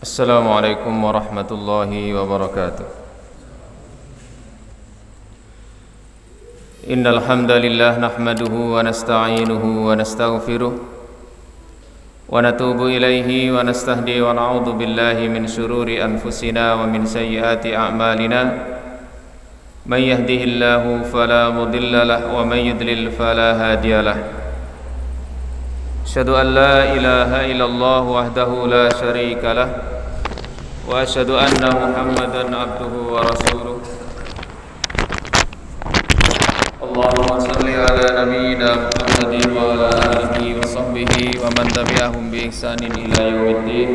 Assalamualaikum warahmatullahi wabarakatuh. Innal hamdalillah nahmaduhu wa nasta'inuhu wa nastaghfiruh wa natubu ilaihi wa nastahdi wa na'udzu billahi min shururi anfusina wa min sayyiati a'malina. Man yahdihillahu fala mudilla lahu wa man yudlil fala hadiya lahu. Asyhadu an la ilaha illallah wahdahu la syarika lah wa asyhadu anna Muhammadan abduhu wa rasuluh. Allahumma salli ala nabiyyina Muhammadin wa ala alihi wa sahbihi wa man tabi'ahum bi ihsanin ila yaumiddin.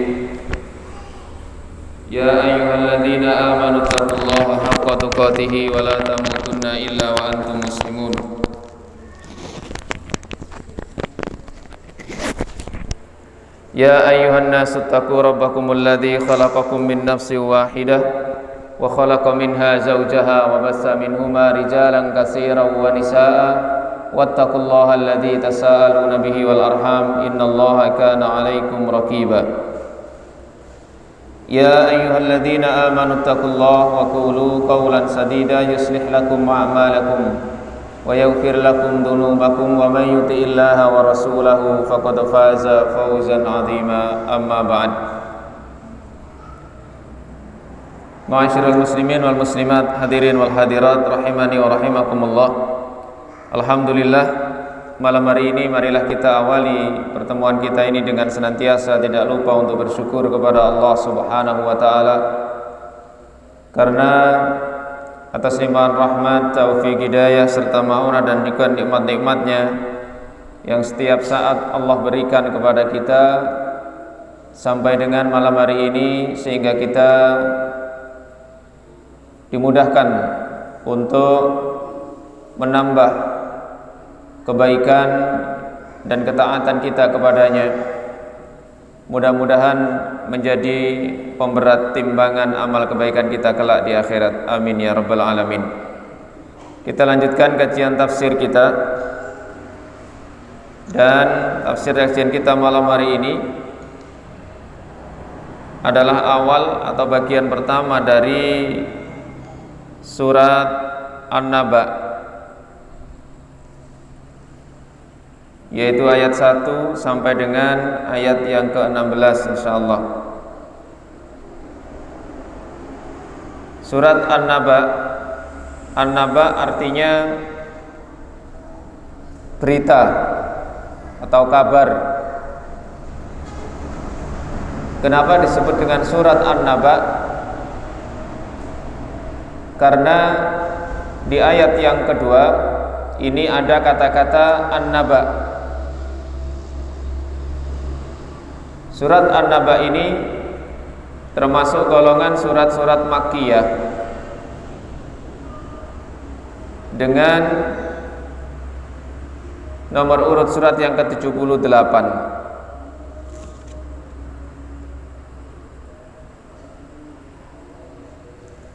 Ya ayyuhalladzina amanu taqullaha haqqa tuqatih wa la tamutunna illa wa antum muslimun. Ya ayyuhan nasu taqu rabbakumul ladzi khalaqakum min nafsin wahidah wa khalaqa minha zawjaha wa bassa minhuma rijalan katsiran wa nisaa'a wattaqullaha alladzi tasaaluna bihi wal arham innallaha kana 'alaikum raqiba. Ya ayyuhalladzina amanu taqullaha wa qulu qawlan sadida yuslih lakum a'malakum wa yaghfir lakum dhunubakum wa man yuti'illaha wa rasulahu faqad faza fawzan 'azima. Amma ba'd. Ma'asyiral muslimin wal muslimat, hadirin wal hadirat rahimani wa rahimakumullah. Alhamdulillah, malam hari ini marilah kita awali pertemuan kita ini dengan senantiasa tidak lupa untuk bersyukur kepada Allah Subhanahu wa taala karena atas limpahan rahmat, taufik, hidayah serta maunah dan nikmat-nikmatnya yang setiap saat Allah berikan kepada kita sampai dengan malam hari ini, sehingga kita dimudahkan untuk menambah kebaikan dan ketaatan kita kepadanya. Mudah-mudahan menjadi pemberat timbangan amal kebaikan kita kelak di akhirat. Amin ya rabbal alamin. Kita lanjutkan kajian tafsir kita, dan tafsir kajian kita malam hari ini adalah awal atau bagian pertama dari surat An-Naba, yaitu ayat 1 sampai dengan ayat yang ke-16 insyaallah. Surat An-Naba, An-Naba artinya berita atau kabar. Kenapa disebut dengan surat An-Naba? Karena di ayat yang kedua ini ada kata-kata An-Naba. Surat An-Naba ini termasuk golongan surat-surat Makkiyah dengan nomor urut surat yang ke-78.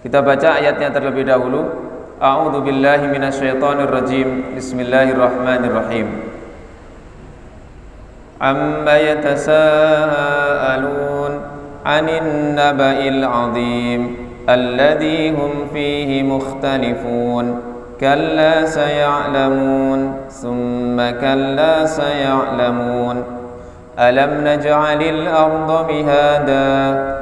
Kita baca ayatnya terlebih dahulu. A'udzu billahi minasyaitonir rajim. Bismillahirrahmanirrahim. Amma yatasaalun 'anil naba'il 'adzim alladzi hum fihi mukhtalifun. Kalla saya'lamun, thumma kalla saya'lamun. Alam naj'alil arda mihada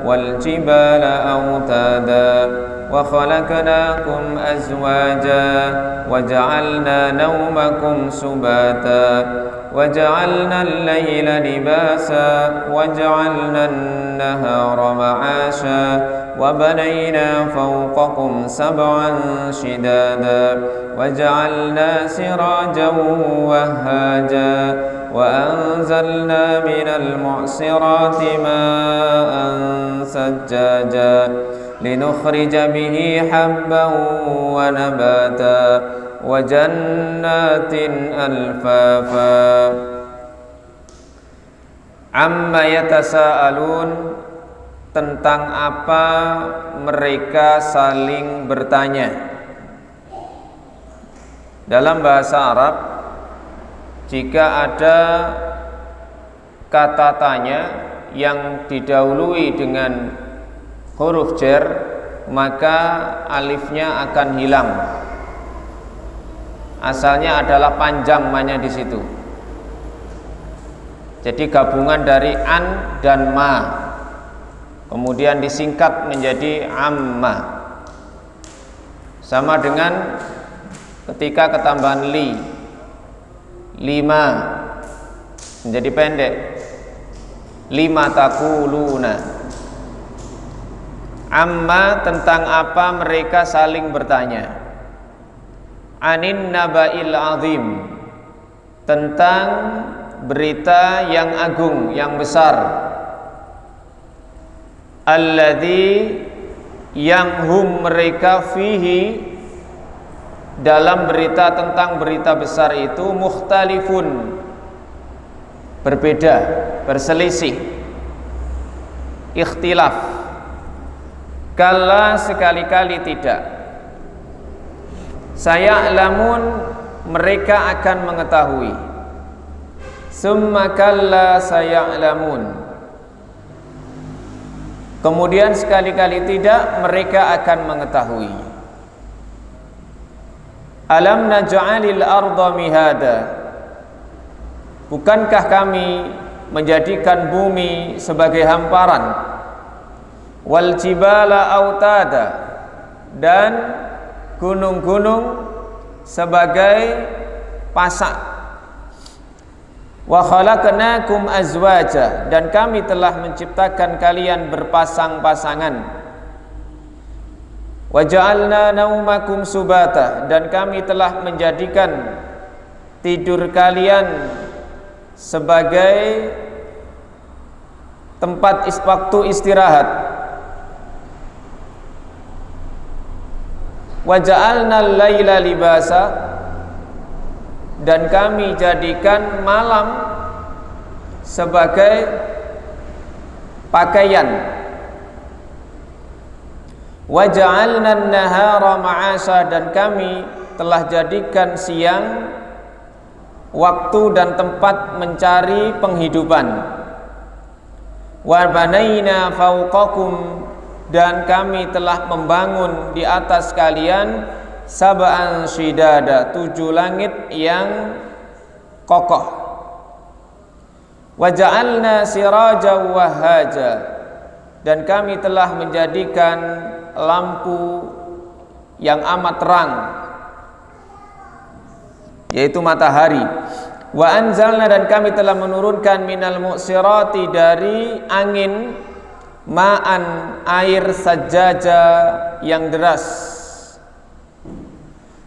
wal jibala awtada wa khalaqnakum azwaja wa ja'alna nawmakum subata wa ja'alna al-layla libasa wa ja'alna an-nahara ma'asha wa banayna fawqakum sab'an shidada wa ja'alna sirajan wahhaja wa anzalna minal mu'sirati ma'an sajjaja linukhrija bihi habban wa nabata wa jannatin alfafa. Amma yatasaalun, tentang apa mereka saling bertanya. Dalam bahasa Arab, jika ada kata tanya yang didahului dengan huruf jar, maka alifnya akan hilang. Asalnya adalah panjang ma-nya di situ. Jadi gabungan dari an dan ma, kemudian disingkat menjadi amma. Sama dengan ketika ketambahan li, lima menjadi pendek, lima taquluna. Amma tentang apa mereka saling bertanya. Anin naba'il azim, tentang berita yang agung, yang besar. Alladzi, yang hum mereka fihi, dalam berita tentang berita besar itu mukhtalifun, berbeda, berselisih, ikhtilaf. Kalla, sekali-kali tidak. Saya'lamun, mereka akan mengetahui. Summa kalla saya'lamun, kemudian sekali-kali tidak, mereka akan mengetahui. Alam naj'alil arda mihada, bukankah kami menjadikan bumi sebagai hamparan, wal jibala autada, dan gunung-gunung sebagai pasak, wa khalaqnakum azwaja, dan kami telah menciptakan kalian berpasang-pasangan, wa ja'alna naumakum subata, dan kami telah menjadikan tidur kalian sebagai tempat waktu istirahat. Wa ja'alnal laila libasa, dan kami jadikan malam sebagai pakaian. Wa ja'alnan nahara ma'asha, dan kami telah jadikan siang waktu dan tempat mencari penghidupan. Wa banaina fawqakum, dan kami telah membangun di atas kalian sab'an shidada, 7 langit yang kokoh. Wa ja'alna sirajan wahaja, dan kami telah menjadikan lampu yang amat terang, yaitu matahari. Wa anzalna, dan kami telah menurunkan minal mu'sirati, dari angin, ma'an, air, sajjaja, yang deras.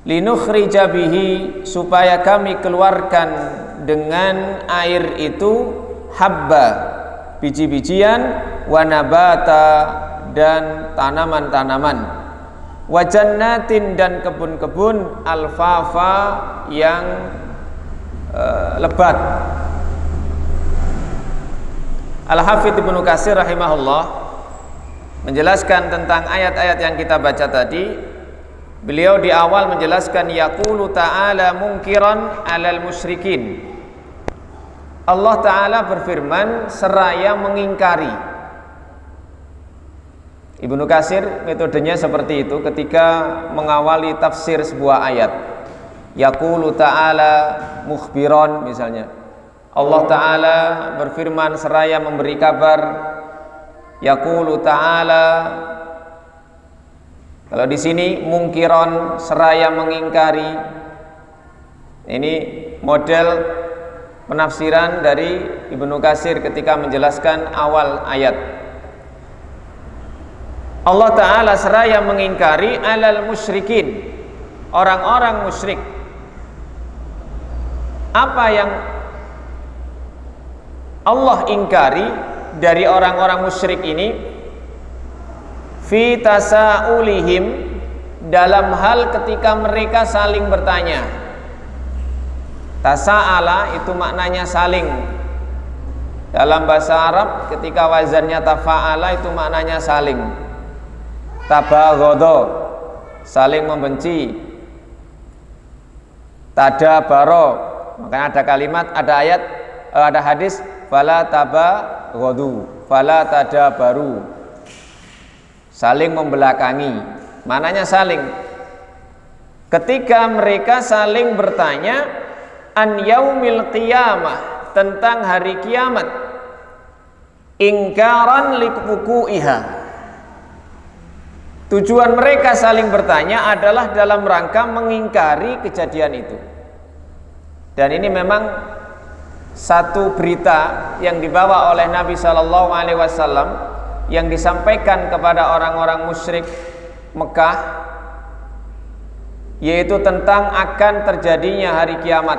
Linukhrija bihi, supaya kami keluarkan dengan air itu habba, biji-bijian, wa nabata, dan tanaman-tanaman, wa jannatin, dan kebun-kebun, alfafa, yang lebat. Al-Hafidz Ibnu Katsir rahimahullah menjelaskan tentang ayat-ayat yang kita baca tadi. Beliau di awal menjelaskan yaqulu ta'ala munkiran 'alal musyrikin. Allah Ta'ala berfirman seraya mengingkari. Ibnu Katsir metodenya seperti itu ketika mengawali tafsir sebuah ayat. Yaqulu ta'ala mukhbiran, misalnya Allah Ta'ala berfirman seraya memberi kabar. Yaqulu ta'ala, kalau di sini mungkiron, seraya mengingkari. Ini model penafsiran dari Ibnu Katsir ketika menjelaskan awal ayat. Allah Ta'ala seraya mengingkari alal musyrikin, orang-orang musyrik. Apa yang Allah ingkari dari orang-orang musyrik ini? Fi tasa'ulihim, dalam hal ketika mereka saling bertanya. Tasa'ala itu maknanya saling. Dalam bahasa Arab ketika wazannya tafa'ala itu maknanya saling. Tabaghadha, saling membenci. Tadabaro, makanya ada kalimat, ada ayat, ada hadis, fala tabagadu fala tadabaru, saling membelakangi. Mananya saling? Ketika mereka saling bertanya an yaumil qiyamah, tentang hari kiamat, ingkaran liwuqu'iha. Tujuan mereka saling bertanya adalah dalam rangka mengingkari kejadian itu. Dan ini memang satu berita yang dibawa oleh Nabi Shallallahu Alaihi Wasallam yang disampaikan kepada orang-orang musyrik Mekah, yaitu tentang akan terjadinya hari kiamat,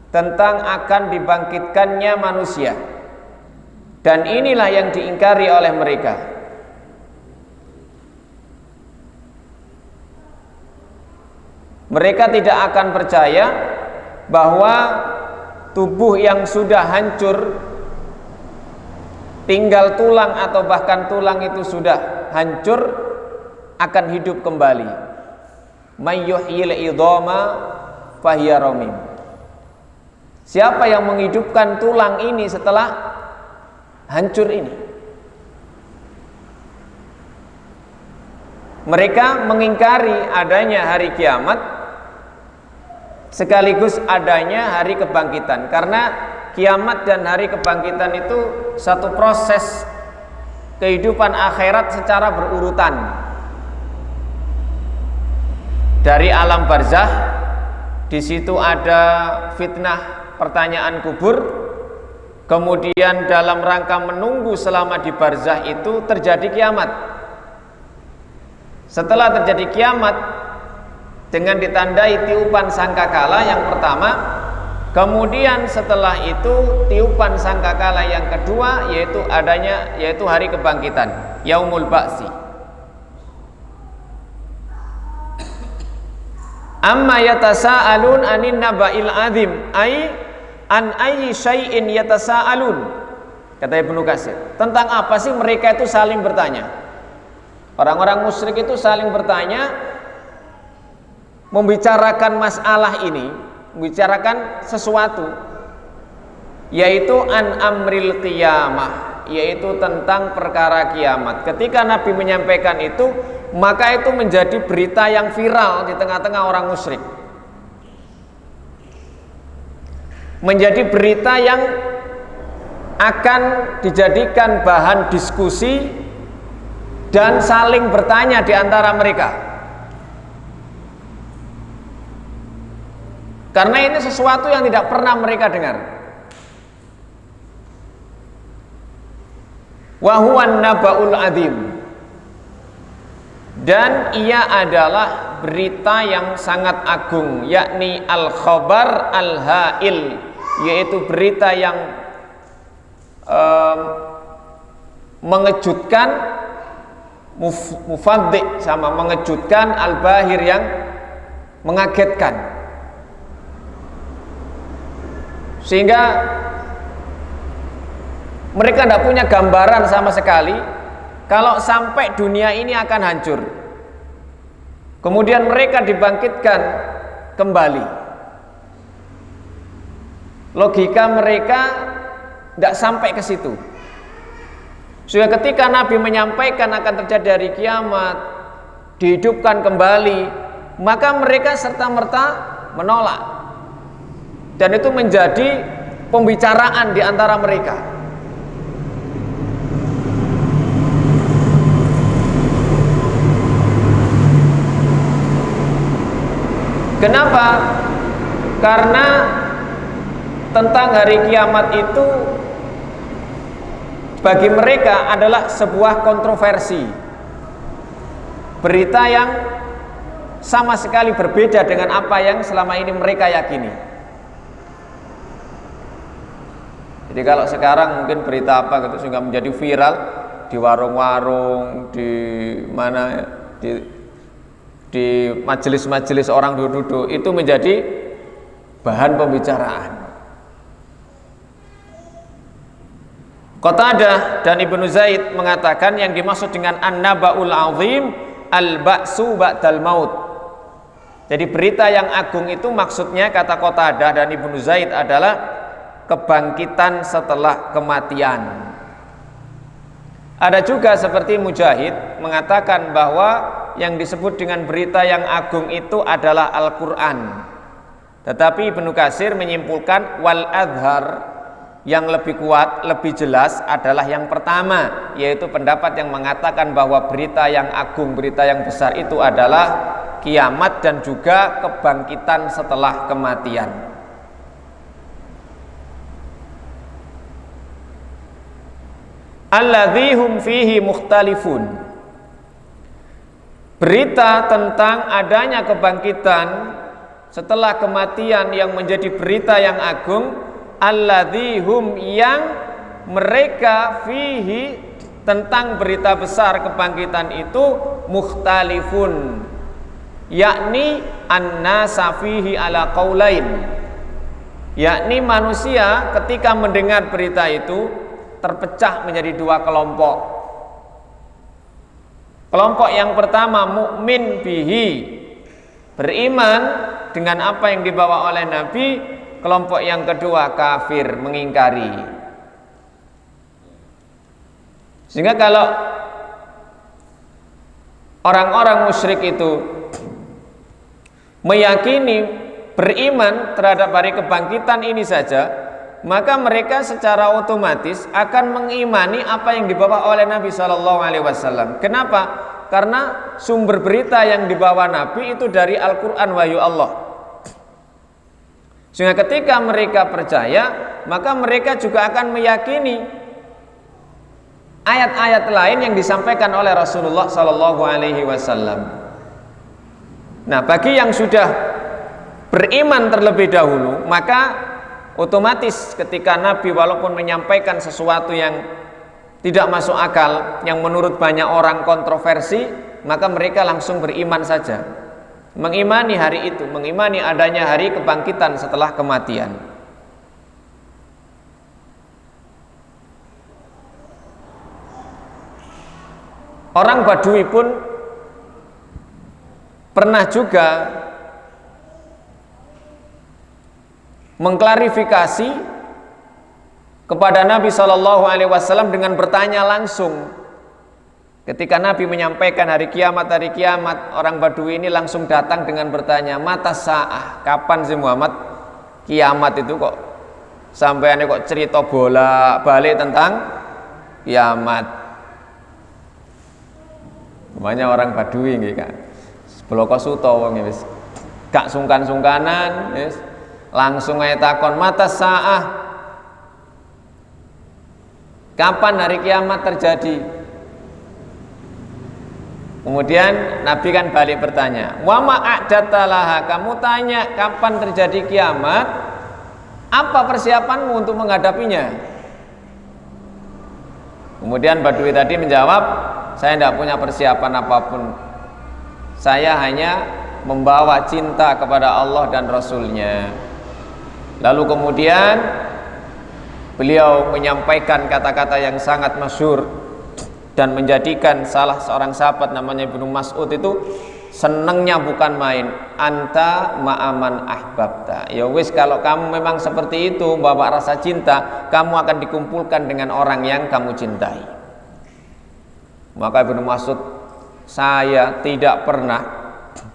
tentang akan dibangkitkannya manusia. Dan inilah yang diingkari oleh mereka. Mereka tidak akan percaya bahwa tubuh yang sudah hancur, tinggal tulang atau bahkan tulang itu sudah hancur, akan hidup kembali. May yuhyil idhama fahiya ramim. Siapa yang menghidupkan tulang ini setelah hancur ini? Mereka mengingkari adanya hari kiamat sekaligus adanya hari kebangkitan, karena kiamat dan hari kebangkitan itu satu proses kehidupan akhirat secara berurutan. Dari alam barzah, di situ ada fitnah pertanyaan kubur, kemudian dalam rangka menunggu selama di barzah itu terjadi kiamat. Setelah terjadi kiamat dengan ditandai tiupan sangkakala yang pertama, kemudian setelah itu tiupan sangkakala yang kedua, yaitu hari kebangkitan, yaumul ba'si. Amma yatasaalun anin naba'il azim, ay an ayyi syai'in yatasaalun. Kata Ibnu Katsir, tentang apa sih mereka itu saling bertanya? Orang-orang musyrik itu saling bertanya, membicarakan masalah ini, membicarakan sesuatu, yaitu an amril qiyamah, yaitu tentang perkara kiamat. Ketika Nabi menyampaikan itu, maka itu menjadi berita yang viral di tengah-tengah orang musyrik, menjadi berita yang akan dijadikan bahan diskusi dan saling bertanya di antara mereka. Karena ini sesuatu yang tidak pernah mereka dengar. Wa huwan naba'ul adzim. Dan ia adalah berita yang sangat agung, yakni al-khabar al-ha'il, yaitu berita yang mengejutkan, mufaddi sama mengejutkan, al-bahir yang mengagetkan. Sehingga mereka tidak punya gambaran sama sekali kalau sampai dunia ini akan hancur, kemudian mereka dibangkitkan kembali. Logika mereka tidak sampai ke situ. Sehingga ketika Nabi menyampaikan akan terjadi hari kiamat, dihidupkan kembali, maka mereka serta-merta menolak. Dan itu menjadi pembicaraan di antara mereka. Kenapa? Karena tentang hari kiamat itu bagi mereka adalah sebuah kontroversi, berita yang sama sekali berbeda dengan apa yang selama ini mereka yakini. Jadi kalau sekarang mungkin berita apa gitu sehingga menjadi viral di warung-warung, di mana, di majelis-majelis orang duduk-duduk, itu menjadi bahan pembicaraan. Qatadah dan Ibnu Zaid mengatakan yang dimaksud dengan an-naba'ul azim al-ba'su ba'dal maut. Jadi berita yang agung itu maksudnya, kata Qatadah dan Ibnu Zaid, adalah kebangkitan setelah kematian. Ada juga seperti Mujahid mengatakan bahwa yang disebut dengan berita yang agung itu adalah Al-Quran. Tetapi Ibnu Katsir menyimpulkan wal adhar, yang lebih kuat, lebih jelas adalah yang pertama, yaitu pendapat yang mengatakan bahwa berita yang agung, berita yang besar itu adalah kiamat dan juga kebangkitan setelah kematian. Alladzi hum fihi mukhtalifun. Berita tentang adanya kebangkitan setelah kematian yang menjadi berita yang agung, alladzi hum, yang mereka fihi, tentang berita besar kebangkitan itu, mukhtalifun, yakni an-nasa fihi ala qaulain, yakni manusia ketika mendengar berita itu terpecah menjadi dua kelompok. Kelompok yang pertama mukmin bihi, beriman dengan apa yang dibawa oleh Nabi. Kelompok yang kedua kafir, mengingkari. Sehingga kalau orang-orang musyrik itu meyakini beriman terhadap hari kebangkitan ini saja, maka mereka secara otomatis akan mengimani apa yang dibawa oleh Nabi SAW. Kenapa? Karena sumber berita yang dibawa Nabi itu dari Al-Quran, wahyu Allah. Sehingga ketika mereka percaya, maka mereka juga akan meyakini ayat-ayat lain yang disampaikan oleh Rasulullah SAW. Nah, bagi yang sudah beriman terlebih dahulu, maka otomatis ketika Nabi walaupun menyampaikan sesuatu yang tidak masuk akal, yang menurut banyak orang kontroversi, maka mereka langsung beriman saja, mengimani hari itu, mengimani adanya hari kebangkitan setelah kematian. Orang Badui pun pernah juga mengklarifikasi kepada Nabi SAW dengan bertanya langsung. Ketika Nabi menyampaikan hari kiamat, orang Badui ini langsung datang dengan bertanya, mata sa'ah, kapan sih Muhammad kiamat itu? Kok sampean kok cerita bolak-balik tentang kiamat? Banyak orang Badui nggih Kak. Bloko suto wong wis gak sungkan-sungkanan, wis langsung aja takon, mata sa'ah, kapan hari kiamat terjadi? Kemudian Nabi kan balik bertanya, wa ma'adatalaha, kamu tanya kapan terjadi kiamat, apa persiapanmu untuk menghadapinya? Kemudian Badui tadi menjawab, saya tidak punya persiapan apapun, saya hanya membawa cinta kepada Allah dan Rasulnya. Lalu kemudian beliau menyampaikan kata-kata yang sangat masyhur dan menjadikan salah seorang sahabat namanya Ibnu Mas'ud itu senengnya bukan main, anta ma'aman ahbabta. Ya wis, kalau kamu memang seperti itu, bawa rasa cinta, kamu akan dikumpulkan dengan orang yang kamu cintai. Maka Ibnu Mas'ud, saya tidak pernah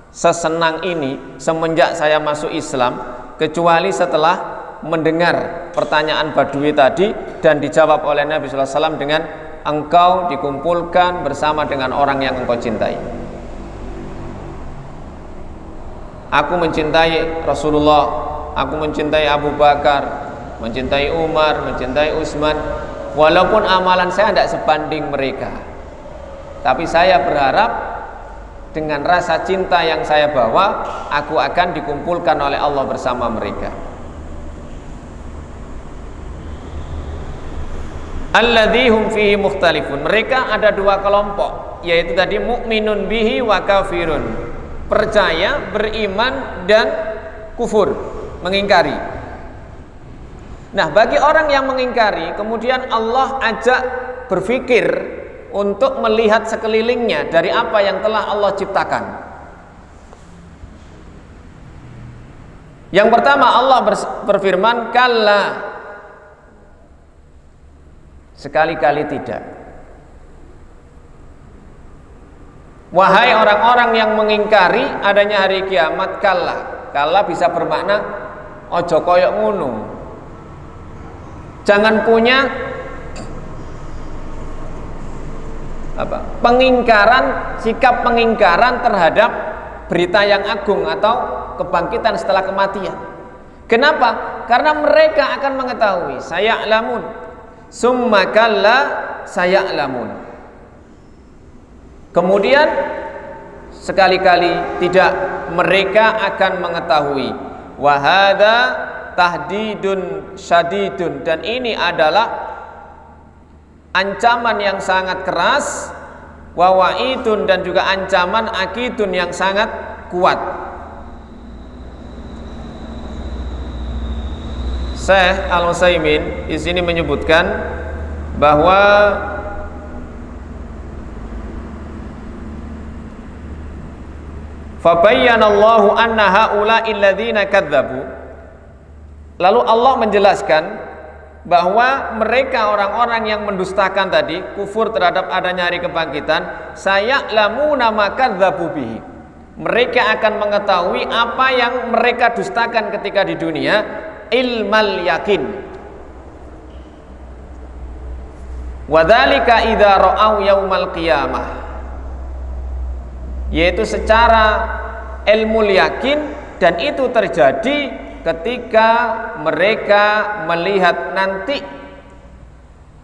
sesenang ini semenjak saya masuk Islam, kecuali setelah mendengar pertanyaan Badui tadi dan dijawab oleh Nabi SAW dengan engkau dikumpulkan bersama dengan orang yang engkau cintai. Aku mencintai Rasulullah, aku mencintai Abu Bakar, mencintai Umar, mencintai Utsman, walaupun amalan saya tidak sebanding mereka, tapi saya berharap dengan rasa cinta yang saya bawa, aku akan dikumpulkan oleh Allah bersama mereka. Alladzi hum fihi mukhtalifun. Mereka ada dua kelompok, yaitu tadi mukminun bihi wa kafirun. Percaya, beriman, dan kufur, mengingkari. Nah, bagi orang yang mengingkari, kemudian Allah ajak berpikir untuk melihat sekelilingnya dari apa yang telah Allah ciptakan. Yang pertama, Allah berfirman, kalla Sekali-kali tidak. Wahai orang-orang yang mengingkari adanya hari kiamat, kalla bisa bermakna ojo koyok ngono. Jangan punya sikap pengingkaran terhadap berita yang agung atau kebangkitan setelah kematian. Kenapa? Karena mereka akan mengetahui, saya'lamun, summa kalla saya'lamun. Kemudian sekali-kali tidak, mereka akan mengetahui. Wa hadza tahdidun syadidun, dan ini adalah ancaman yang sangat keras, wa wa'idun, dan juga ancaman akidun yang sangat kuat. Syekh Al-Utsaimin di sini menyebutkan bahwa fabayyanallahu anna haula'i alladzina kadzdzabu, lalu Allah menjelaskan bahwa mereka orang-orang yang mendustakan tadi, kufur terhadap adanya hari kebangkitan, saya'lamuna ma kadzdzabu bihi, mereka akan mengetahui apa yang mereka dustakan ketika di dunia, ilmal yakin. Wadzalika idza ra'au yaumal qiyamah, yaitu secara ilmu yakin, dan itu terjadi ketika mereka melihat nanti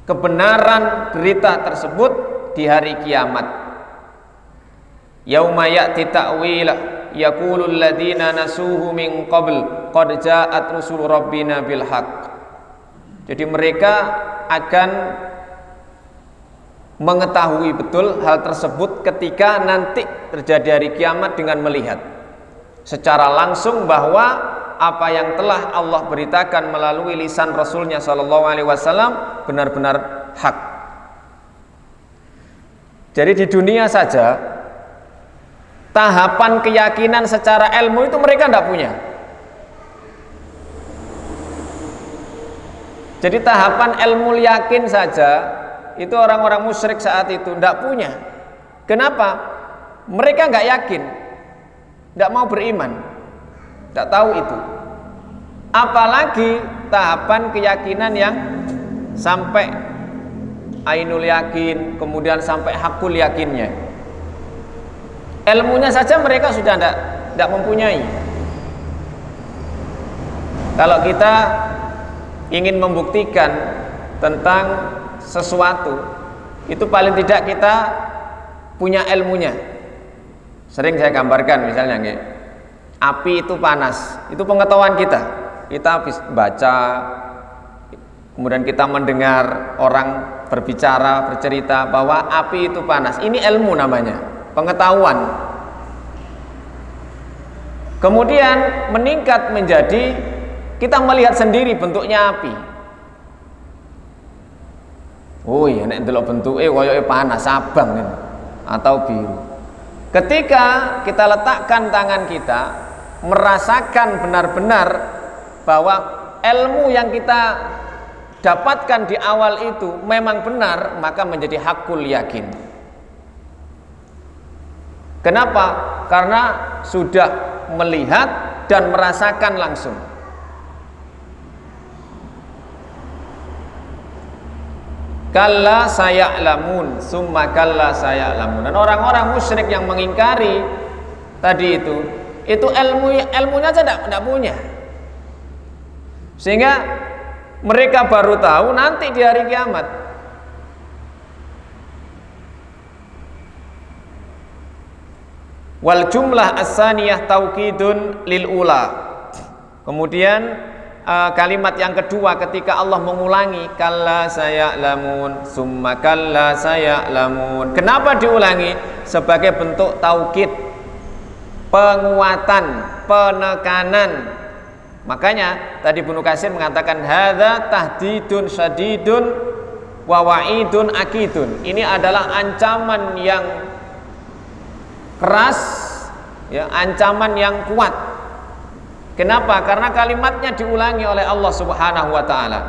kebenaran berita tersebut di hari kiamat. Yauma ya'ti ta'wila yaqulul ladzina nasuhu min qabl qad ja'at rusul rabbina bil haqq. Jadi mereka akan mengetahui betul hal tersebut ketika nanti terjadi hari kiamat dengan melihat secara langsung bahwa apa yang telah Allah beritakan melalui lisan Rasulnya Shallallahu Alaihi Wasallam benar-benar hak. Jadi di dunia saja tahapan keyakinan secara ilmu itu mereka tidak punya. Jadi tahapan ilmu yakin saja itu orang-orang musyrik saat itu tidak punya. Kenapa? Mereka nggak yakin, tidak mau beriman, tidak tahu itu. Apalagi tahapan keyakinan yang sampai ainul yakin, kemudian sampai hakul yakinnya. Ilmunya saja mereka sudah tidak mempunyai. Kalau kita ingin membuktikan tentang sesuatu, itu paling tidak kita punya ilmunya. Sering saya gambarkan misalnya, api itu panas, itu pengetahuan kita. Kita baca, kemudian kita mendengar orang berbicara, bercerita bahwa api itu panas. Ini ilmu namanya, pengetahuan. Kemudian meningkat menjadi kita melihat sendiri bentuknya api. Oh iya, nek ndelok bentuke koyoke panas, abang ini, atau biru. Ketika kita letakkan tangan kita, merasakan benar-benar bahwa ilmu yang kita dapatkan di awal itu memang benar, maka menjadi hakul yakin. Kenapa? Karena sudah melihat dan merasakan langsung. Kalla saya'lamun, summa kalla saya'lamun. Dan orang-orang musyrik yang mengingkari tadi itu ilmunya aja tidak punya. Sehingga mereka baru tahu nanti di hari kiamat. Wal jumlah as-saniyah taukidun lil ula. Kemudian kalimat yang kedua ketika Allah mengulangi kalla saya'lamun, summa kalla saya'lamun. Kenapa diulangi? Sebagai bentuk taukid, penguatan, penekanan. Makanya tadi Ibnu Katsir mengatakan hadza tahdidun syadidun wa wa'idun akidun. Ini adalah ancaman yang keras, ya, ancaman yang kuat. Kenapa? Karena kalimatnya diulangi oleh Allah Subhanahu wa taala.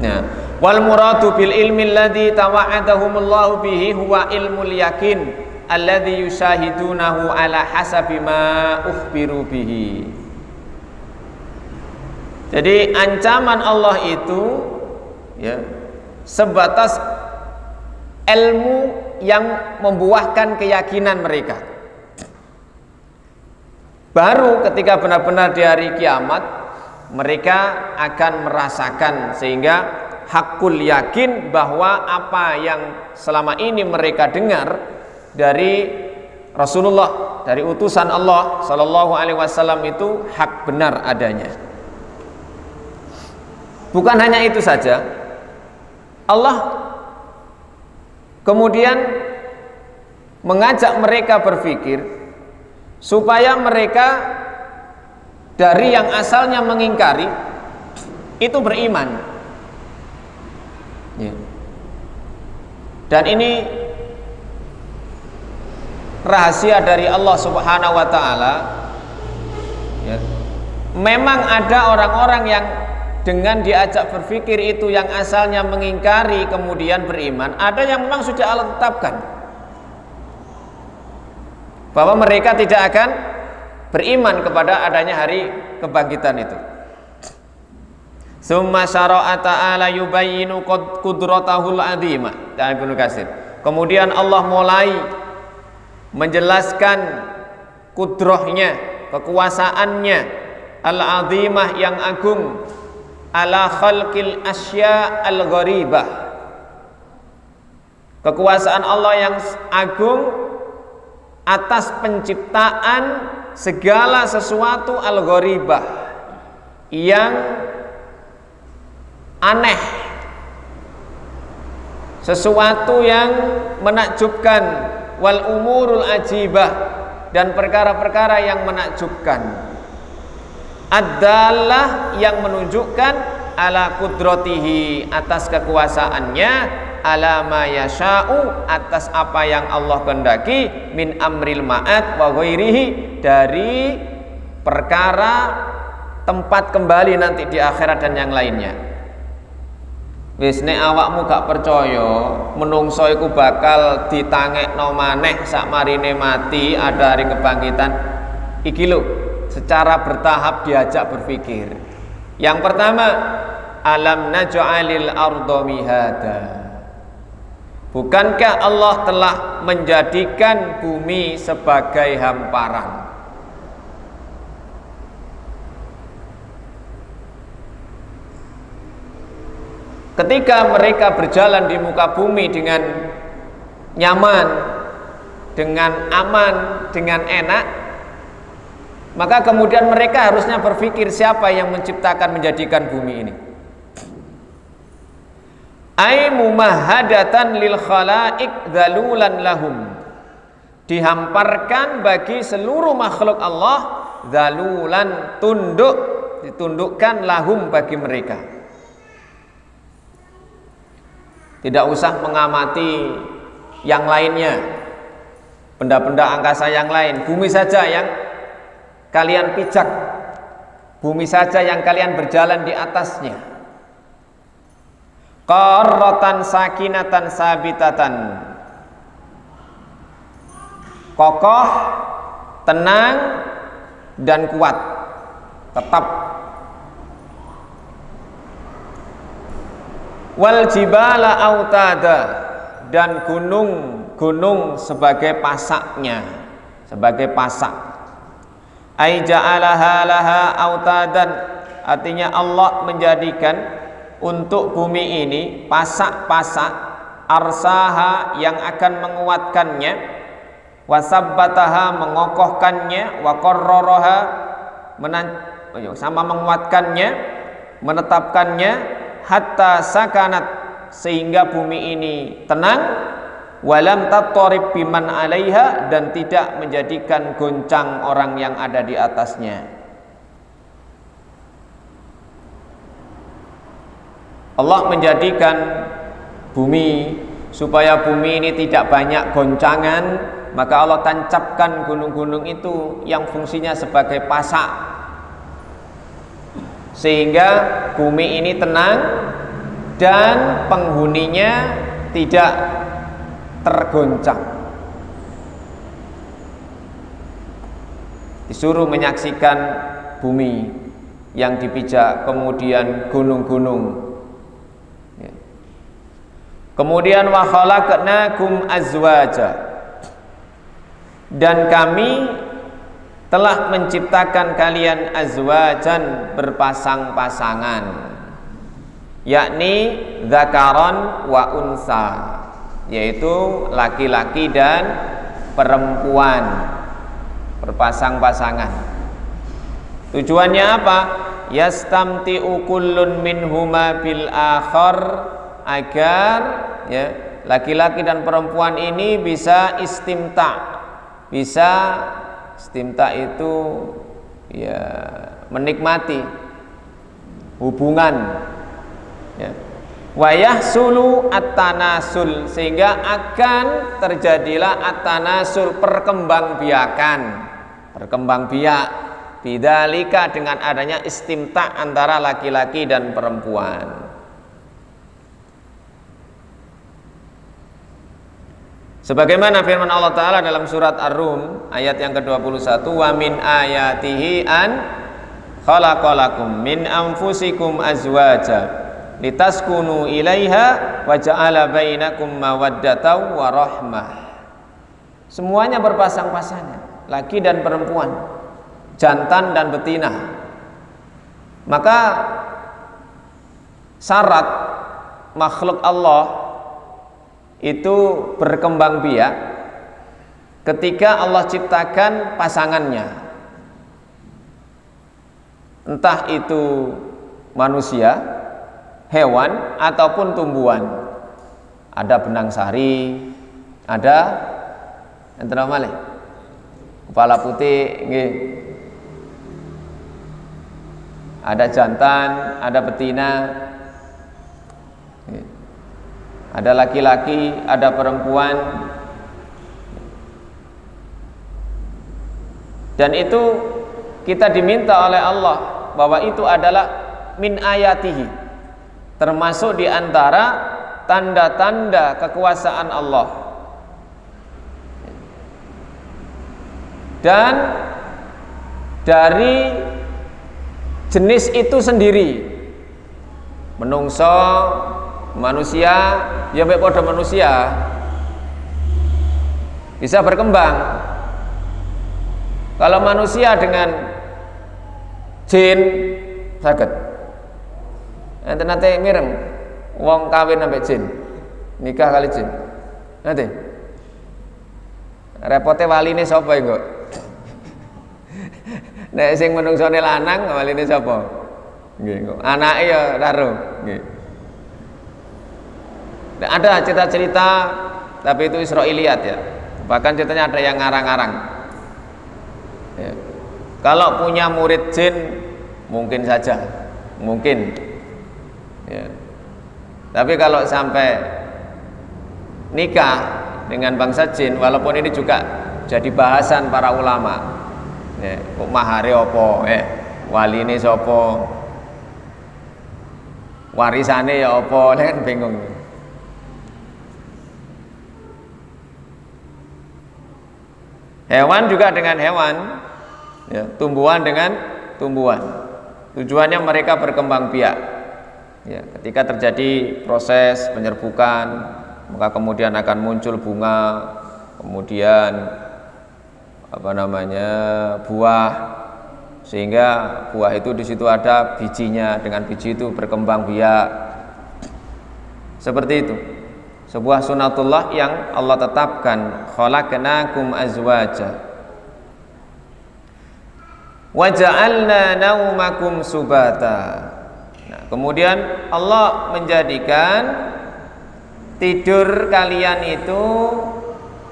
Nah, wal muradu bil ilmi alladzi tawa'adahumullahu bihi huwa ilmul yakin alladzi yushahidunahu ala hasabi ma ukhbiru bihi. Jadi ancaman Allah itu ya sebatas ilmu yang membuahkan keyakinan mereka. Baru ketika benar-benar di hari kiamat mereka akan merasakan, sehingga hakul yakin bahwa apa yang selama ini mereka dengar dari Rasulullah, dari utusan Allah Sallallahu Alaihi Wasallam itu hak benar adanya. Bukan hanya itu saja, Allah kemudian mengajak mereka berpikir supaya mereka dari yang asalnya mengingkari itu beriman. Ya. Dan ini rahasia dari Allah Subhanahu wa taala. Ya. Memang ada orang-orang yang dengan diajak berpikir itu yang asalnya mengingkari kemudian beriman. Ada yang memang sudah Allah tetapkan bahwa mereka tidak akan beriman kepada adanya hari kebangkitan itu. Summa syara'a ta'ala yubayyinu qudratahul 'azimah. Dan Ibnu Katsir. Kemudian Allah mulai menjelaskan kudrahnya, kekuasaannya al-'azimah yang agung ala khalqil asya al-gharibah. Kekuasaan Allah yang agung atas penciptaan segala sesuatu al-gharibah yang aneh, sesuatu yang menakjubkan, wal umurul ajibah, dan perkara-perkara yang menakjubkan, ad-dallah yang menunjukkan ala qudratihi atas kekuasaannya, ala ma yasha'u atas apa yang Allah kehendaki, min amril ma'ad wa ghairihi dari perkara tempat kembali nanti di akhirat dan yang lainnya. Wis nek awakmu gak percaya menungso iku bakal ditangekno maneh sakmarine mati ada hari kebangkitan, iki lho secara bertahap diajak berpikir. Yang pertama, alam naj'alil arda mihada. Bukankah Allah telah menjadikan bumi sebagai hamparan? Ketika mereka berjalan di muka bumi dengan nyaman, dengan aman, dengan enak, maka kemudian mereka harusnya berpikir siapa yang menciptakan, menjadikan bumi ini. Ai mumahadatan lil khalaiq dzalulan lahum. Dihamparkan bagi seluruh makhluk Allah, dzalulan tunduk, ditundukkan lahum bagi mereka. Tidak usah mengamati yang lainnya, benda-benda angkasa yang lain, bumi saja yang kalian pijak, bumi saja yang kalian berjalan di atasnya. Qarratan sakinatan sabitatan, kokoh, tenang dan kuat, tetap. Wal jibala autada, dan gunung-gunung sebagai pasaknya, sebagai pasak. Ai ja'alaha laha autadan, artinya Allah menjadikan untuk bumi ini pasak-pasak, arsaha yang akan menguatkannya, wasabbataha mengokohkannya, wa qarraraha sama menguatkannya, menetapkannya, hatta sakanat sehingga bumi ini tenang, walam tattarib biman alaiha, dan tidak menjadikan goncang orang yang ada di atasnya. Allah menjadikan bumi supaya bumi ini tidak banyak goncangan, maka Allah tancapkan gunung-gunung itu yang fungsinya sebagai pasak, sehingga bumi ini tenang, dan penghuninya tidak tergoncang. Disuruh menyaksikan bumi yang dipijak, kemudian gunung-gunung. Kemudian wa khalaqnakum azwaja, dan kami telah menciptakan kalian azwajan, berpasang-pasangan, yakni dzakaron wa unsa, yaitu laki-laki dan perempuan, berpasang-pasangan. Tujuannya apa? Yastamti'u kullun minhuma bil akhar, agar ya laki-laki dan perempuan ini bisa istimta. Bisa istimta itu ya menikmati hubungan, ya. Wa yahsulu at-tanasul, sehingga akan terjadilah at-tanasul, perkembangbiakan, berkembang-biak, bidzalika, dengan adanya istimta antara laki-laki dan perempuan. Sebagaimana firman Allah Ta'ala dalam surat Ar-Rum ayat yang ke-21, wa min ayatihi an khalaqalakum min anfusikum azwaja litaskunu ilaiha wa ja'ala bainakum mawaddatan wa rahmah. Semuanya berpasang-pasangan, laki dan perempuan, jantan dan betina. Maka syarat makhluk Allah itu berkembang biak ketika Allah ciptakan pasangannya, entah itu manusia, hewan ataupun tumbuhan. Ada benang sari, ada enten malih kepala putih nggih, ada jantan, ada betina, ada laki-laki, ada perempuan. Dan itu kita diminta oleh Allah bahwa itu adalah min ayatihi, termasuk di antara tanda-tanda kekuasaan Allah. Dan dari jenis itu sendiri, menungso, manusia, ya baik pada manusia bisa berkembang. Kalau manusia dengan jin saged. Enten nate mireng wong kawin ambek jin, nikah kali jin. Nate. Repote waline sapa iku? Nek sing menungsone lanang waline sapa? Nggih, anake ya karo, nggih. Ada cerita-cerita, tapi itu Israiliyat ya. Bahkan ceritanya ada yang ngarang-ngarang. Ya. Kalau punya murid jin, mungkin saja, mungkin. Ya. Tapi kalau sampai nikah dengan bangsa jin, walaupun ini juga jadi bahasan para ulama. Ya. Kok mahare apa? Waline sapa? Warisane ya apa? Kan bingung. Hewan juga dengan hewan, ya, tumbuhan dengan tumbuhan. Tujuannya mereka berkembang biak. Ya, ketika terjadi proses penyerbukan, maka kemudian akan muncul bunga, kemudian buah, sehingga buah itu di situ ada bijinya. Dengan biji itu berkembang biak. Seperti itu. Sebuah sunatullah yang Allah tetapkan, khalaqnakum azwaja wa ja'alna naumakum subata. Nah, kemudian Allah menjadikan tidur kalian itu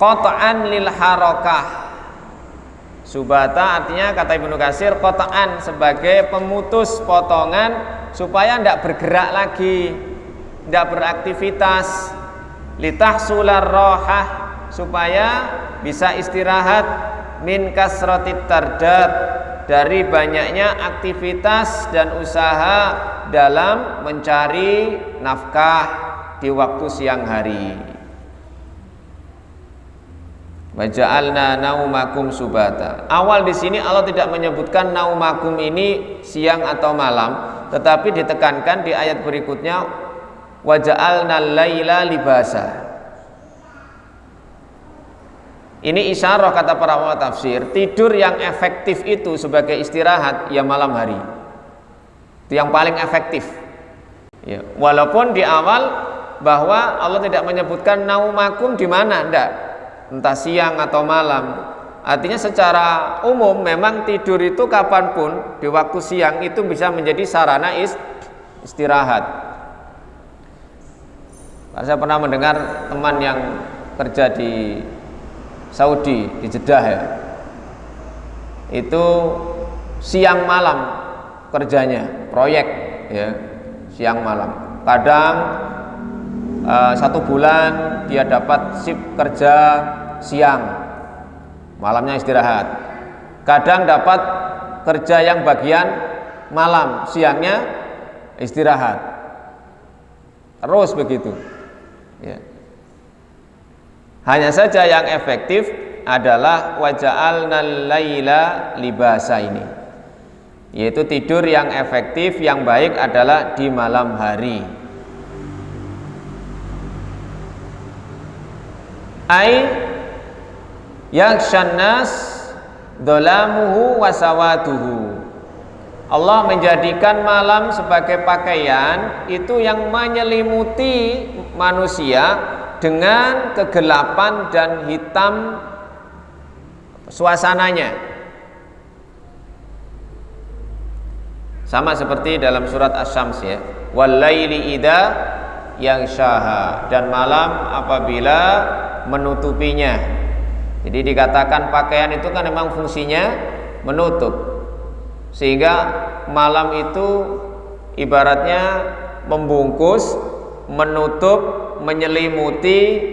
qat'an lil harakah. Subata artinya, kata Ibnu Katsir, qat'an sebagai pemutus, potongan, supaya tidak bergerak lagi, tidak beraktivitas. Litahsular rohah, supaya bisa istirahat, min kasratit tardad, dari banyaknya aktivitas dan usaha dalam mencari nafkah di waktu siang hari. Wa ja'alna naumakum subata. Awal di sini Allah tidak menyebutkan naumakum ini siang atau malam, tetapi ditekankan di ayat berikutnya wa ja'alna laila libasa. Ini isyarah kata para ulama tafsir, tidur yang efektif itu sebagai istirahat ya malam hari. Itu yang paling efektif. Ya, walaupun di awal bahwa Allah tidak menyebutkan naumakum di mana, enggak. Entah siang atau malam. Artinya secara umum memang tidur itu kapanpun di waktu siang itu bisa menjadi sarana istirahat. Saya pernah mendengar teman yang kerja di Saudi, di Jeddah ya, itu siang malam kerjanya, proyek ya, siang malam. Kadang 1 bulan dia dapat shift kerja siang, malamnya istirahat. Kadang dapat kerja yang bagian malam, siangnya istirahat. Terus begitu ya. Hanya saja yang efektif adalah waja'alnal laila libasa ini, yaitu tidur yang efektif, yang baik adalah di malam hari. Ai yakshan nas dhalamuhu wasawatuhu. Allah menjadikan malam sebagai pakaian itu yang menyelimuti manusia dengan kegelapan dan hitam suasananya. Sama seperti dalam surat Asy-Syams ya, wal-laili idza yaghshaha, dan malam apabila menutupinya. Jadi dikatakan pakaian itu kan memang fungsinya menutup, sehingga malam itu ibaratnya membungkus, menutup, menyelimuti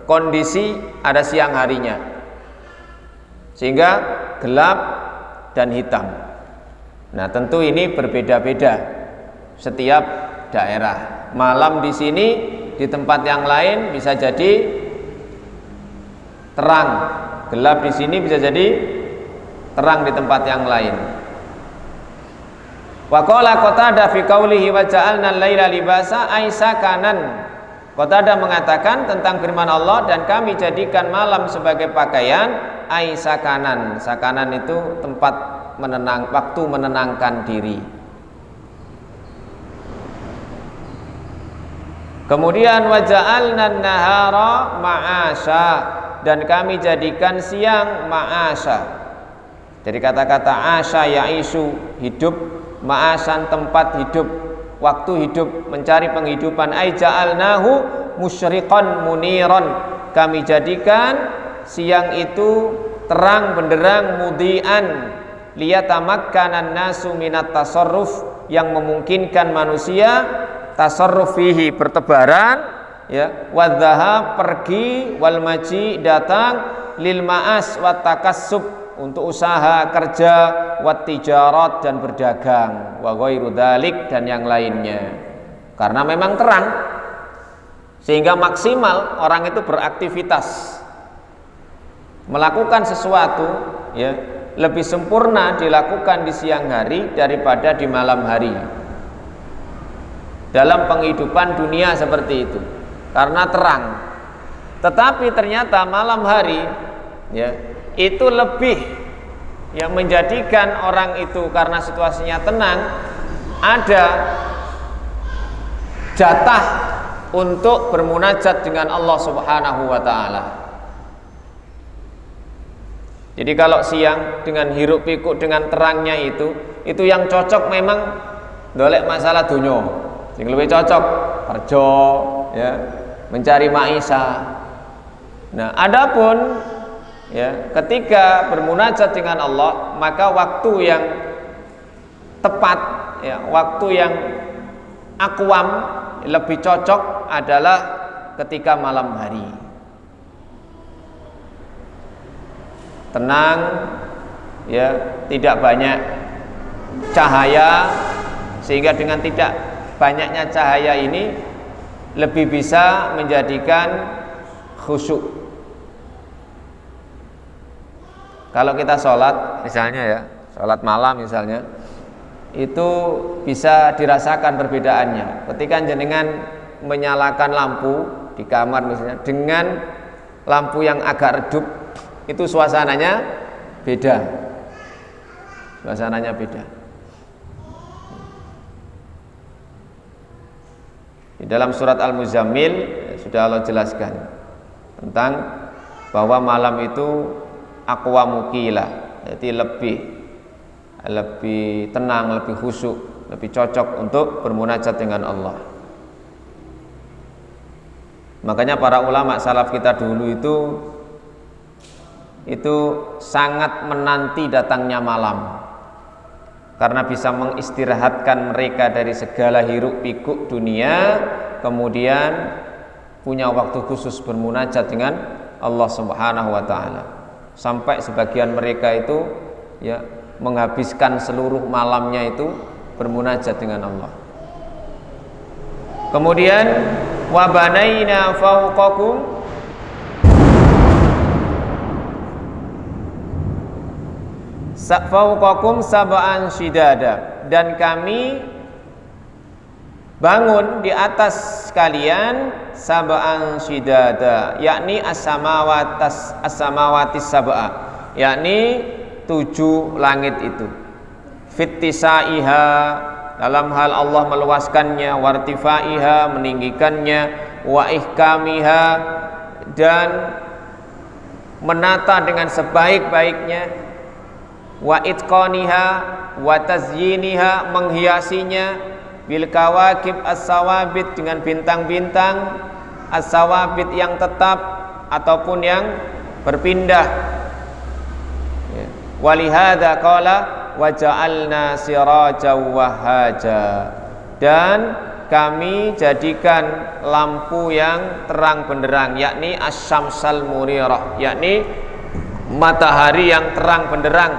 kondisi ada siang harinya, sehingga gelap dan hitam. Nah, tentu ini berbeda-beda setiap daerah. Malam di sini, di tempat yang lain bisa jadi terang, gelap di sini bisa jadi terang di tempat yang lain. Wa qala Qatadah fi qaulihi wa ja'alna al-laila libasa ay sakanan. Qatadah mengatakan tentang firman Allah, dan kami jadikan malam sebagai pakaian, ay sakanan. Sakanan itu tempat menenang, waktu menenangkan diri. Kemudian wa ja'alna an-nahara ma'asya, dan kami jadikan siang ma'asya. Jadi kata-kata asya yaisu, hidup, ma'asan tempat hidup, waktu hidup, mencari penghidupan. Ai ja'alnahu musyriqan muniran, kami jadikan siang itu terang benderang, mudian, liyatamakkanan nasu minat tasarruf, yang memungkinkan manusia tasarruf fihi, bertebaran ya, wadhahab pergi, wal maji datang, lil ma'as wat takassub untuk usaha kerja, wat tijarat dan berdagang, wa ghairu dzalik dan yang lainnya. Karena memang terang sehingga maksimal orang itu beraktivitas, melakukan sesuatu ya, lebih sempurna dilakukan di siang hari daripada di malam hari. Dalam penghidupan dunia seperti itu, karena terang. Tetapi ternyata malam hari ya, itu lebih yang menjadikan orang itu, karena situasinya tenang, ada jatah untuk bermunajat dengan Allah Subhanahu wa ta'ala. Jadi kalau siang dengan hiruk pikuk, dengan terangnya itu yang cocok memang golek masalah dunya. Sing lebih cocok kerja ya, mencari maisha. Nah, adapun ya, ketika bermunajat dengan Allah, maka waktu yang tepat ya, waktu yang akwam, lebih cocok adalah ketika malam hari. Tenang ya, tidak banyak cahaya, sehingga dengan tidak banyaknya cahaya ini lebih bisa menjadikan khusyuk. Kalau kita sholat misalnya ya, sholat malam misalnya, itu bisa dirasakan perbedaannya ketika jenengan menyalakan lampu di kamar misalnya dengan lampu yang agak redup, itu suasananya beda. Suasananya beda. Di dalam surat Al-Muzammil sudah Allah jelaskan tentang bahwa malam itu aqwamu qila, jadi lebih tenang, lebih khusyuk, lebih cocok untuk bermunajat dengan Allah. Makanya para ulama salaf kita dulu itu sangat menanti datangnya malam, karena bisa mengistirahatkan mereka dari segala hiruk pikuk dunia, kemudian punya waktu khusus bermunajat dengan Allah Subhanahu wa taala. Sampai sebagian mereka itu ya menghabiskan seluruh malamnya itu bermunajat dengan Allah. Kemudian wa banaina fawqakum sab'an shidada, dan kami bangun di atas kalian sab'an shidada, yakni as-samawatis sab'a, yakni 7 langit itu, fittisaiha, dalam hal Allah meluaskannya, wartifaiha, meninggikannya, wa ihkamiha, dan menata dengan sebaik-baiknya, wa itqaniha, wa tazyiniha, menghiasinya, bil kawakib as-sawabit, dengan bintang-bintang as-sawabit yang tetap ataupun yang berpindah. Walihada qala wa ja'alna sirajan wahaja, dan kami jadikan lampu yang terang benderang, yakni asyamsal munirah, yakni matahari yang terang benderang,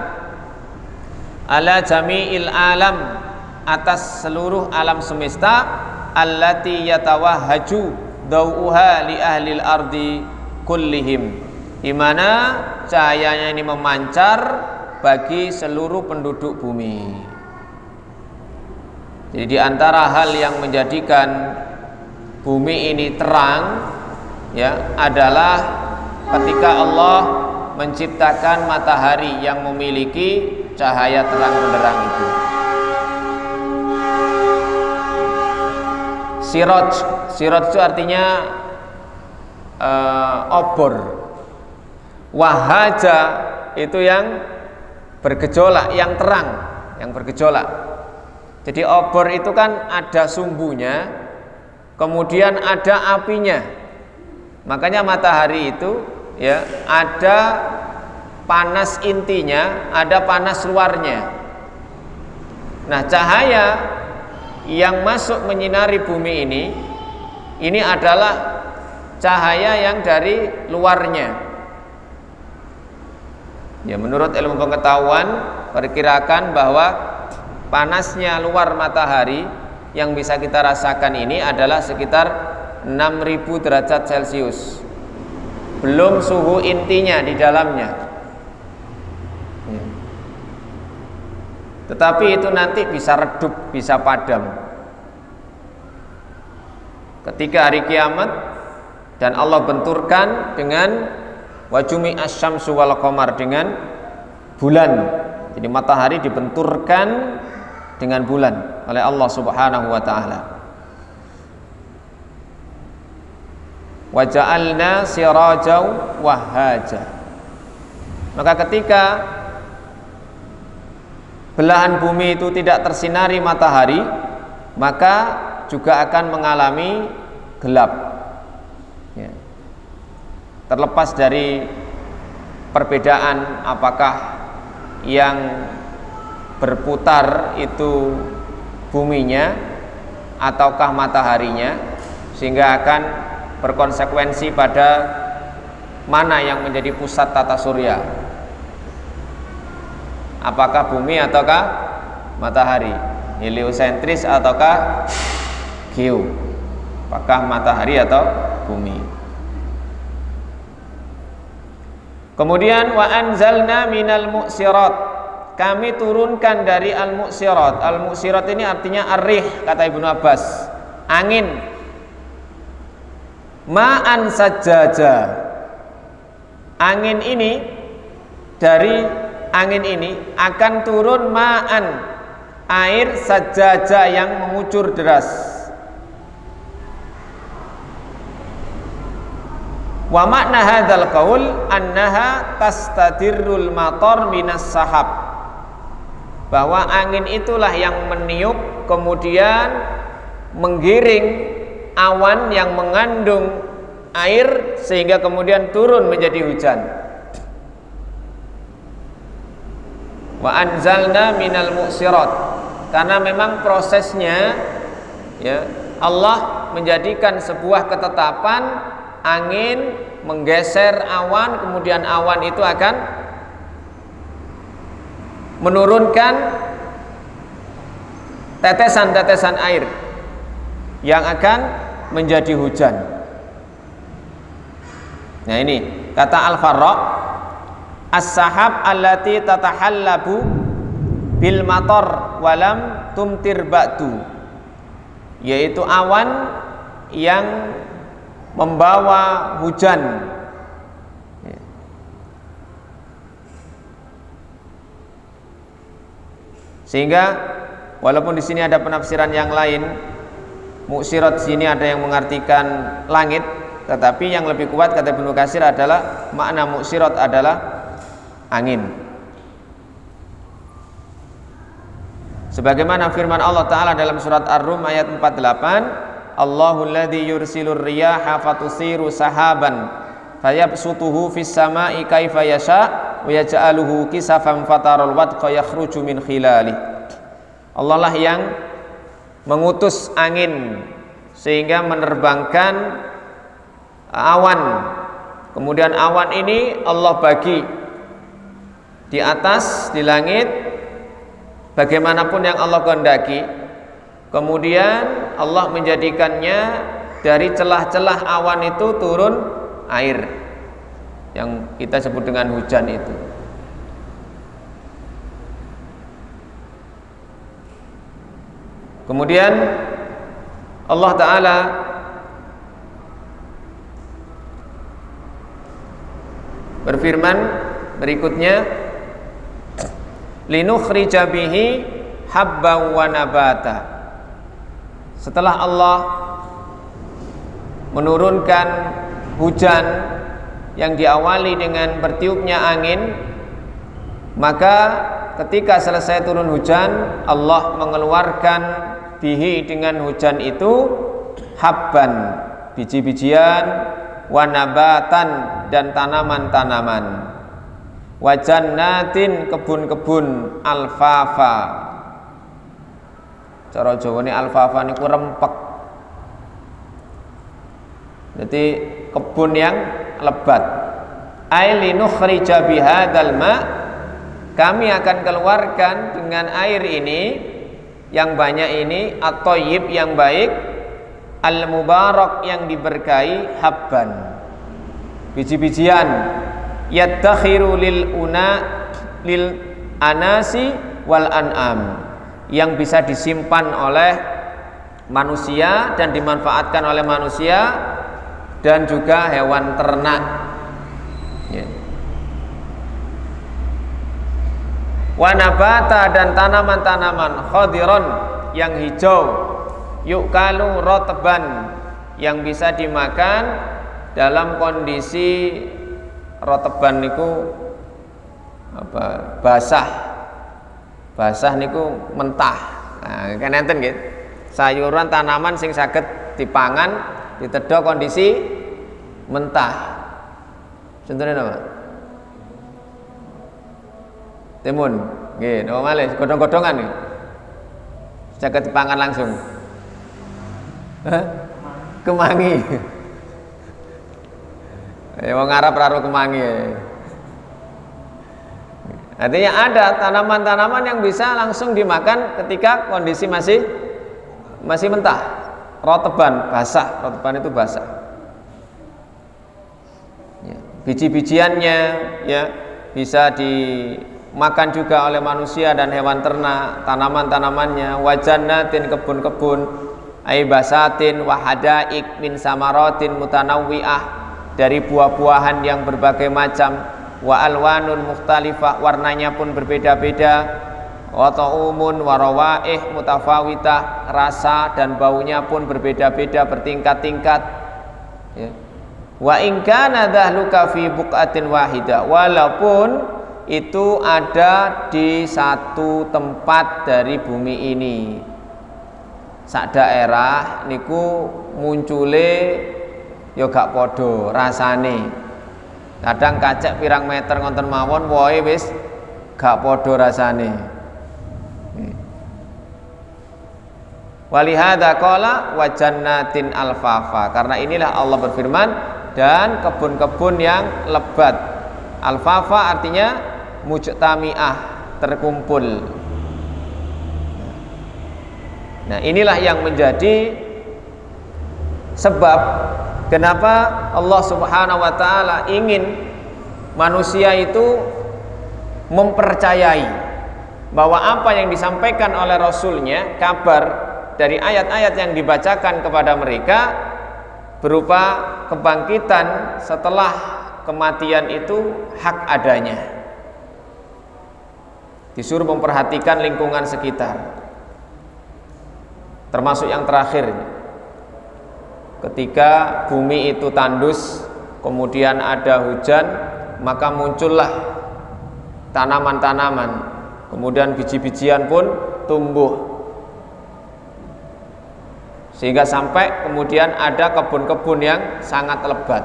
ala jami'il alam, atas seluruh alam semesta, allati yatawahhaju dawuha li ahlil ardi kullihim, di mana cahayanya ini memancar bagi seluruh penduduk bumi. Jadi di antara hal yang menjadikan bumi ini terang ya adalah ketika Allah menciptakan matahari yang memiliki cahaya terang benderang itu. Siraj itu artinya obor. Wahaja itu yang bergejolak, yang terang, yang bergejolak. Jadi obor itu kan ada sumbunya, kemudian ada apinya. Makanya matahari itu ya ada panas intinya, ada panas luarnya. Nah, cahaya yang masuk menyinari bumi ini adalah cahaya yang dari luarnya. Ya, menurut ilmu pengetahuan perkirakan bahwa panasnya luar matahari yang bisa kita rasakan ini adalah sekitar 6.000 derajat Celcius. Belum suhu intinya di dalamnya. Ya. Tetapi itu nanti bisa redup, bisa padam. Ketika hari kiamat dan Allah benturkan dengan wajumi asyamsu wal qamar, dengan bulan. Jadi matahari dibenturkan dengan bulan oleh Allah Subhanahu wa taala. Wa ja'alna sirajan wahaja. Maka ketika belahan bumi itu tidak tersinari matahari, maka juga akan mengalami gelap. Ya. Terlepas dari perbedaan apakah yang berputar itu buminya ataukah mataharinya, sehingga akan berkonsekuensi pada mana yang menjadi pusat tata surya, apakah bumi ataukah matahari, heliosentris ataukah geo, apakah matahari atau bumi. Kemudian wa anzalna minal mu'sirat, kami turunkan dari al-mu'sirat. Al-mu'sirat ini artinya ar-rih, kata Ibnu Abbas, angin. Ma'an sajjaja, angin ini, dari angin ini akan turun ma'an, air sajjaja yang mengucur deras. Wa makna hadzal qaul annaha tastadirrul matar minas sahab, bahwa angin itulah yang meniup kemudian menggiring awan yang mengandung air sehingga kemudian turun menjadi hujan. Wa anzalna minal mu'sirat, karena memang prosesnya ya, Allah menjadikan sebuah ketetapan angin menggeser awan, kemudian awan itu akan menurunkan tetesan-tetesan air yang akan menjadi hujan. Nah ini kata Al-Farra, as-sahab allati tatahallabu bil matar walam tumtir ba'du, yaitu awan yang membawa hujan. Sehingga walaupun di sini ada penafsiran yang lain, mu'sirat sini ada yang mengartikan langit, tetapi yang lebih kuat kata Ibnu Katsir adalah makna mu'sirat adalah angin. Sebagaimana firman Allah Ta'ala dalam surat Ar-Rum ayat 48, Allahul ladzi yursilur riyaha fatusiru sahaban fayabsutuhu fis sama'i kaifa yasha wa yaj'aluhu kisafan fataral wadqa yakhruju min khilali. Allah lah yang mengutus angin sehingga menerbangkan awan. Kemudian awan ini Allah bagi di atas, di langit, bagaimanapun yang Allah kehendaki. Kemudian Allah menjadikannya dari celah-celah awan itu turun air yang kita sebut dengan hujan itu. Kemudian Allah Ta'ala berfirman berikutnya, linukhrija bihi habban wa nabata. Setelah Allah menurunkan hujan yang diawali dengan bertiupnya angin, maka ketika selesai turun hujan, Allah mengeluarkan bihi dengan hujan itu habban, biji-bijian, wa nabatan dan tanaman-tanaman, wa jannatin kebun-kebun alfafa. Cara Jawa ini alfafa niku rempek. Jadi kebun yang lebat. Ailinukhrija bihadzal ma, kami akan keluarkan dengan air ini yang banyak ini, at-thayyib yang baik, al-mubarak yang diberkahi, habban, biji-bijian, yadakhiru lil anasi wal an'am, yang bisa disimpan oleh manusia dan dimanfaatkan oleh manusia dan juga hewan ternak. Wa nabata dan tanaman-tanaman khadiron yang hijau, yukalu rotban yang bisa dimakan dalam kondisi rotban niku apa, basah niku mentah. Nah, kan enten nggih. Sayuran tanaman sing saged dipangan ditedha kondisi mentah. Contohnya apa? Timun. Nggih, napa malih godhong-godhongan niku. Saged dipangan langsung. Hah? Kemangi. Wong Arab karo kemangi. Artinya ada tanaman-tanaman yang bisa langsung dimakan ketika kondisi masih mentah. Roteban, basah. Roteban itu basah. Ya, biji-bijiannya ya bisa dimakan juga oleh manusia dan hewan ternak. Tanaman-tanamannya, wajannatin, kebun-kebun, aibasatin, wahadaik min samaratin mutanawwi'ah, dari buah-buahan yang berbagai macam, wa alwanun mukhtalifah, warnanya pun berbeda-beda, wa ta'umun wa rawaih mutafawitah, rasa dan baunya pun berbeda-beda, bertingkat-tingkat ya. Wa in kana dhahluka fi buqatin wahidah, walaupun itu ada di satu tempat dari bumi ini. Sak daerah niku muncule ya gak padha rasane. Kadang kacek pirang meter ngonten mawon wohe wis gak padha rasane. Walihada qala wa jannatin alfafa, karena inilah Allah berfirman, dan kebun-kebun yang lebat. Alfafa artinya mujtami'ah, terkumpul. Nah, inilah yang menjadi sebab kenapa Allah Subhanahu wa taala ingin manusia itu mempercayai bahwa apa yang disampaikan oleh Rasulnya, kabar dari ayat-ayat yang dibacakan kepada mereka berupa kebangkitan setelah kematian itu hak adanya. Disuruh memperhatikan lingkungan sekitar. Termasuk yang terakhir, ketika bumi itu tandus, kemudian ada hujan, maka muncullah tanaman-tanaman, kemudian biji-bijian pun tumbuh, sehingga sampai kemudian ada kebun-kebun yang sangat lebat.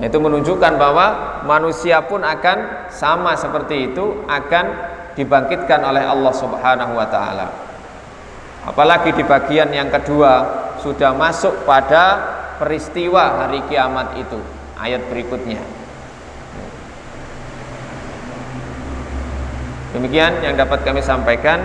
Itu menunjukkan bahwa manusia pun akan sama seperti itu, akan dibangkitkan oleh Allah Subhanahu wa taala. Apalagi di bagian yang kedua sudah masuk pada peristiwa hari kiamat itu, ayat berikutnya. Demikian yang dapat kami sampaikan,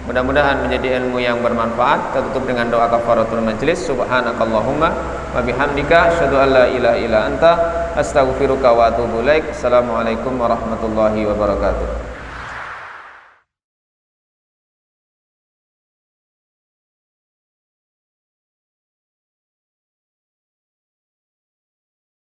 mudah-mudahan menjadi ilmu yang bermanfaat. Kita tutup dengan doa kafaratul majlis. Subhanakallahumma wa bihamdika asyhadu an la ilaha illa anta astaghfiruka wa atubu ilaik. Assalamualaikum warahmatullahi wabarakatuh.